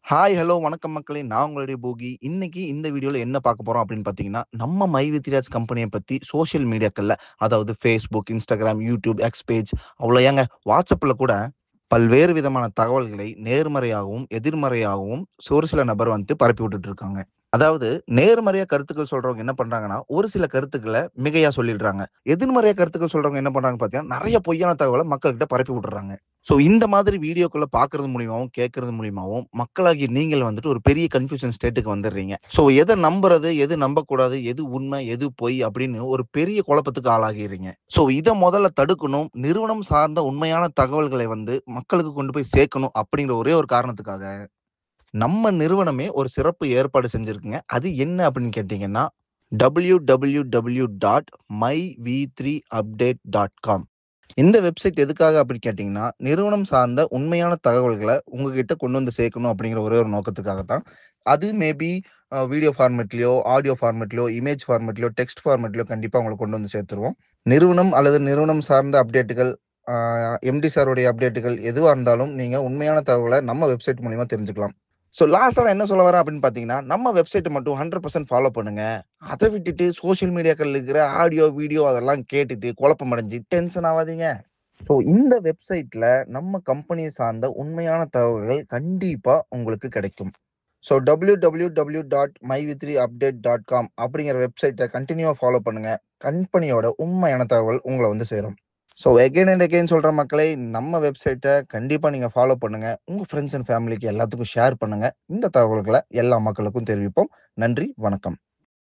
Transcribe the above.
Hi, hello, வணக்கம் மக்களே! நான் உங்களுடைய போகி. இன்னைக்கு இந்த வீடியோல என்ன பார்க்க போறோம் அப்படின்னு பார்த்தீங்கன்னா, நம்ம மை வித் ராஜ் கம்பெனிய பத்தி சோசியல் மீடியாக்கள்ல, அதாவது Facebook, Instagram, YouTube, X page அவ்வளோ ஏங்க WhatsAppல கூட பல்வேறு விதமான தகவல்களை நேர்மறையாகவும், எதிர்மறையாகவும் ஒரு சில நபர் வந்துட்டு பரப்பி விட்டுட்டு இருக்காங்க. அதாவது நேர்மறையா கருத்துக்கள் சொல்றவங்க என்ன பண்றாங்கன்னா, ஒரு சில கருத்துக்கள மிகையா சொல்லிடுறாங்க. எதிர்மறையா கருத்துக்கள் சொல்றவங்க என்ன பண்றாங்கன்னு பார்த்தீங்கன்னா, நெறைய பொய்யான தகவல மக்கள்கிட்ட பரப்பி விட்டுர்றாங்க. ஸோ இந்த மாதிரி வீடியோக்குள்ள பார்க்கறது மூலியமாவும், கேட்கறது மூலியமாவும் மக்களாகிய நீங்கள் வந்துட்டு ஒரு பெரிய கன்ஃப்யூஷன் ஸ்டேட்டுக்கு வந்துடுறீங்க. ஸோ எத நம்புறது, எது நம்பக்கூடாது, எது உண்மை, எது பொய் அப்படின்னு ஒரு பெரிய குழப்பத்துக்கு ஆளாகிறீங்க. ஸோ இத முதல்ல தடுக்கணும். நிறுவனம் சார்ந்த உண்மையான தகவல்களை வந்து மக்களுக்கு கொண்டு போய் சேர்க்கணும் அப்படிங்கிற ஒரே ஒரு காரணத்துக்காக, நம்ம நிறுவனமே ஒரு சிறப்பு ஏற்பாடு செஞ்சிருக்குங்க. அது என்ன அப்படின்னு கேட்டீங்கன்னா, www.myv3update.com. இந்த வெப்சைட் எதுக்காக அப்படின்னு கேட்டீங்கன்னா, நிறுவனம் சார்ந்த உண்மையான தகவல்கள உங்ககிட்ட கொண்டு வந்து சேர்க்கணும் அப்படிங்கிற ஒரே ஒரு நோக்கத்துக்காக தான். அது மேபி வீடியோ ஃபார்மேட்லயோ, ஆடியோ ஃபார்மேட்லயோ, இமேஜ் ஃபார்மேட்லயோ, டெக்ஸ்ட் ஃபார்மேட்லயோ கண்டிப்பா உங்களுக்கு கொண்டு வந்து சேர்த்துருவோம். நிறுவனம் அல்லது நிறுவனம் சார்ந்த அப்டேட்டுகள், ஆ எம்டி சாருடைய அப்டேட்டுகள் எதுவா இருந்தாலும் நீங்க உண்மையான தகவல நம்ம வெப்சைட் மூலியமா தெரிஞ்சுக்கலாம். ஸோ லாஸ்ட்டா நான் என்ன சொல்ல வரேன் அப்படின்னு பார்த்தீங்கன்னா, நம்ம வெப்சைட்ட மட்டும் 100% ஃபாலோ பண்ணுங்க. அத விட்டுட்டு சோசியல் மீடியாக்கள்ல இருக்கிற ஆடியோ, வீடியோ அதெல்லாம் கேட்டுட்டு குழப்பம் அடைஞ்சு டென்ஷன் ஆவாதீங்க. ஸோ இந்த வெப்சைட்ல நம்ம கம்பெனிய சார்ந்த உண்மையான தகவல்கள் கண்டிப்பா உங்களுக்கு கிடைக்கும். ஸோ www.myv3update.com அப்படிங்கிற வெப்சைட்ட கன்டினியூவா ஃபாலோ பண்ணுங்க. கம்பெனியோட உண்மையான தகவல் உங்கள வந்து சேரும். ஸோ அகைன் அண்ட் அகைன் சொல்றேன் மக்களே, நம்ம வெப்சைட்ட கண்டிப்பா நீங்க ஃபாலோ பண்ணுங்க. உங்க ஃபிரெண்ட்ஸ் அண்ட் ஃபேமிலிக்கு எல்லாத்துக்கும் ஷேர் பண்ணுங்க. இந்த தகவல்கள எல்லா மக்களுக்கும் தெரிவிப்போம். நன்றி, வணக்கம்.